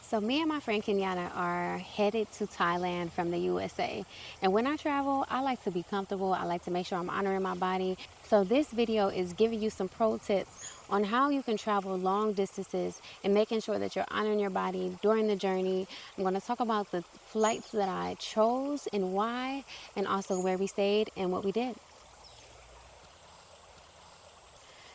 So me and my friend Kenyatta are headed to Thailand from the USA. And when I travel, I like to be comfortable. I like to make sure I'm honoring my body. So this video is giving you some pro tips on how you can travel long distances and making sure that you're honoring your body during the journey. I'm going to talk about the flights that I chose and why, and also where we stayed and what we did.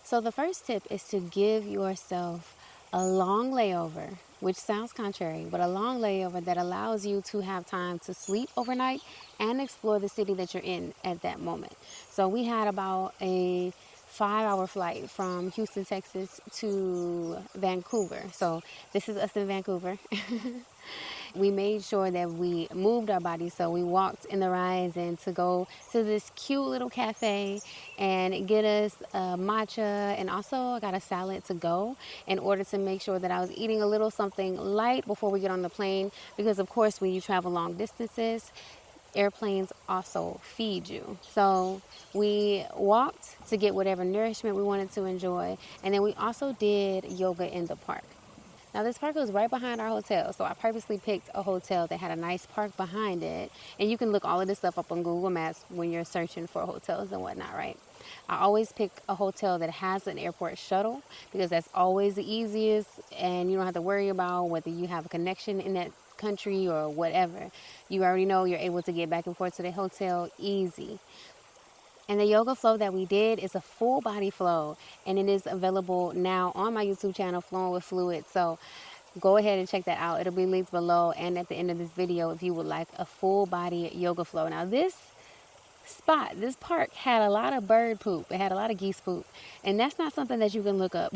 So the first tip is to give yourself a long layover, which sounds contrary, but a long layover that allows you to have time to sleep overnight and explore the city that you're in at that moment. So we had about a 5-hour flight from Houston, Texas to Vancouver. So this is us in Vancouver. We made sure that we moved our bodies. So we walked in the horizon to go to this cute little cafe and get us a matcha, and also I got a salad to go in order to make sure that I was eating a little something light before we get on the plane, because of course when you travel long distances, airplanes also feed you. So we walked to get whatever nourishment we wanted to enjoy, and then we also did yoga in the park. Now this park was right behind our hotel, so I purposely picked a hotel that had a nice park behind it. And you can look all of this stuff up on Google Maps when you're searching for hotels and whatnot, right? I always pick a hotel that has an airport shuttle, because that's always the easiest, and you don't have to worry about whether you have a connection in that country or whatever. You already know you're able to get back and forth to the hotel easy. And the yoga flow that we did is a full body flow, and it is available now on my YouTube channel, Flowing with Fluid. So go ahead and check that out. It'll be linked below and at the end of this video if you would like a full body yoga flow. Now this park had a lot of bird poop. It had a lot of geese poop. And that's not something that you can look up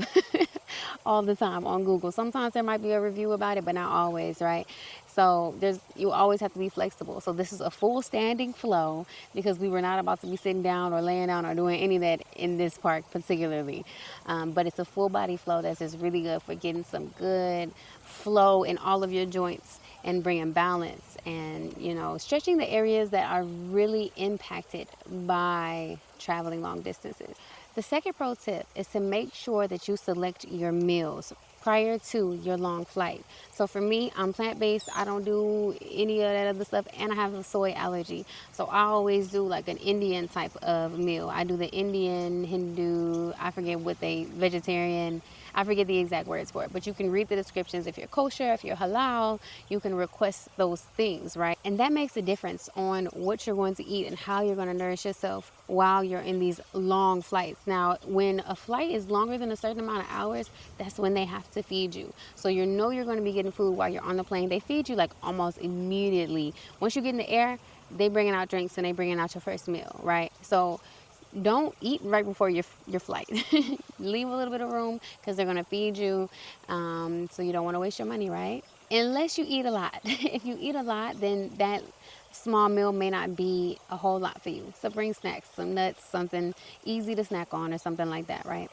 all the time on Google. Sometimes there might be a review about it, but not always, right? So you always have to be flexible. So this is a full standing flow, because we were not about to be sitting down or laying down or doing any of that in this park particularly. But it's a full body flow that's just really good for getting some good flow in all of your joints and bringing balance and, stretching the areas that are really impacted by traveling long distances. The second pro tip is to make sure that you select your meals prior to your long flight. So for me, I'm plant-based. I don't do any of that other stuff, and I have a soy allergy. So I always do like an Indian type of meal. I do the Indian, Hindu, I forget vegetarian. I forget the exact words for it, but you can read the descriptions. If you're kosher, if you're halal, you can request those things, right? And that makes a difference on what you're going to eat and how you're going to nourish yourself while you're in these long flights. Now, when a flight is longer than a certain amount of hours, that's when they have to feed you. So you're going to be getting food while you're on the plane. They feed you like almost immediately. Once you get in the air, they bringing out drinks and they bringing out your first meal, right? So don't eat right before your flight. Leave a little bit of room, because they're going to feed you. So you don't want to waste your money, right? Unless you eat a lot. If you eat a lot, then that small meal may not be a whole lot for you. So bring snacks, some nuts, something easy to snack on or something like that, right?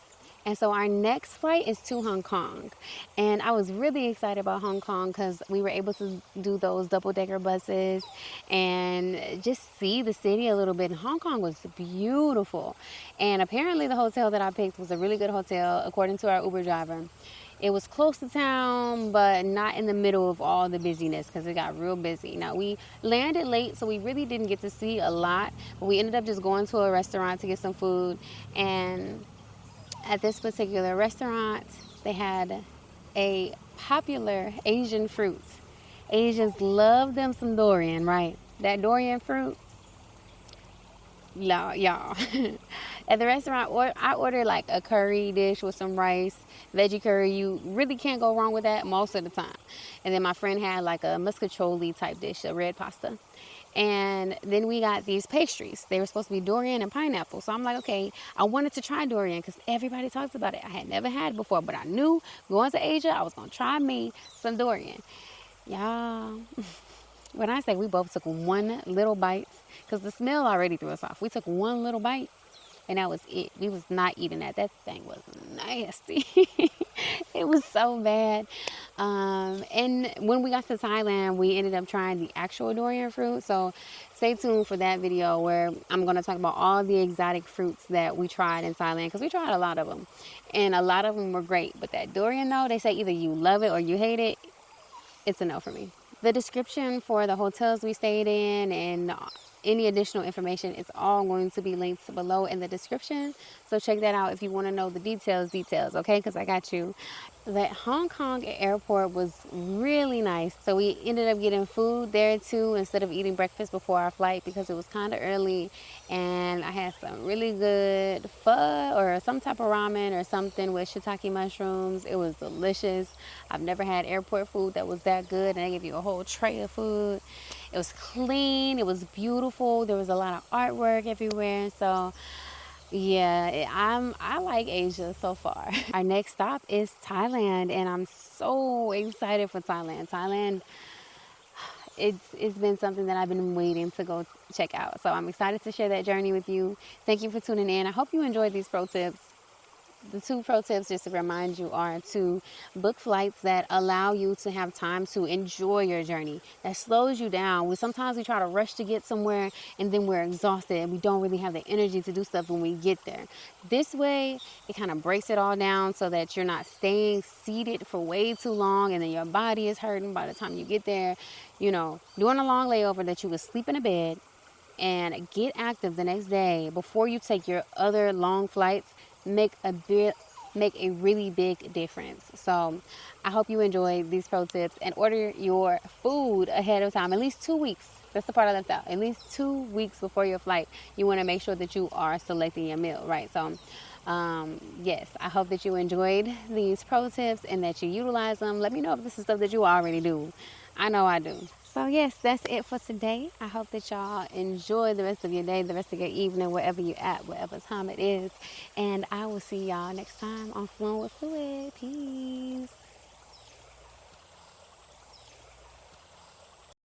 And so our next flight is to Hong Kong. And I was really excited about Hong Kong because we were able to do those double-decker buses and just see the city a little bit. And Hong Kong was beautiful. And apparently the hotel that I picked was a really good hotel, according to our Uber driver. It was close to town, but not in the middle of all the busyness, because it got real busy. Now, we landed late, so we really didn't get to see a lot. But we ended up just going to a restaurant to get some food. And at this particular restaurant, they had a popular Asian fruit. Asians love them some durian, right? That durian fruit, y'all. At the restaurant, I ordered like a curry dish with some rice, veggie curry. You really can't go wrong with that most of the time. And then my friend had like a muscatoli type dish, a red pasta. And then we got these pastries. They were supposed to be durian and pineapple. So I'm like, okay, I wanted to try durian because everybody talks about it. I had never had it before, but I knew going to Asia, I was going to try me some durian. Y'all, when I say we both took one little bite, because the smell already threw us off. We took one little bite, and that was it. We was not eating that. That thing was nasty. It was so bad. And when we got to Thailand, we ended up trying the actual durian fruit. So stay tuned for that video where I'm going to talk about all the exotic fruits that we tried in Thailand, because we tried a lot of them. And a lot of them were great. But that durian, though, they say either you love it or you hate it. it's a no for me. The description for the hotels we stayed in and any additional information is all going to be linked below in the description. So check that out if you want to know the details, okay? Because I got you. The Hong Kong airport was really nice. So we ended up getting food there too instead of eating breakfast before our flight because it was kind of early. And I had some really good pho or some type of ramen or something with shiitake mushrooms. It was delicious. I've never had airport food that was that good. And they give you a whole tray of food. It was clean. It was beautiful. There was a lot of artwork everywhere. So yeah, I like Asia so far. Our next stop is Thailand, and I'm so excited for Thailand. Thailand, it's been something that I've been waiting to go check out. So I'm excited to share that journey with you. Thank you for tuning in. I hope you enjoyed these pro tips. The 2 pro tips, just to remind you, are to book flights that allow you to have time to enjoy your journey, that slows you down. Sometimes we try to rush to get somewhere and then we're exhausted and we don't really have the energy to do stuff when we get there. This way, it kind of breaks it all down so that you're not staying seated for way too long and then your body is hurting by the time you get there. You know, doing a long layover that you would sleep in a bed and get active the next day before you take your other long flights make a really big difference. So I hope you enjoyed these pro tips and order your food ahead of time, at least 2 weeks. That's the part I left out. At least 2 weeks before your flight, you want to make sure that you are selecting your meal, right? So yes, I hope that you enjoyed these pro tips and that you utilize them. Let me know if this is stuff that you already do. I know I do. So yes, that's it for today. I hope that y'all enjoy the rest of your day, the rest of your evening, wherever you're at, whatever time it is. And I will see y'all next time on Flowing with Fluid. Peace.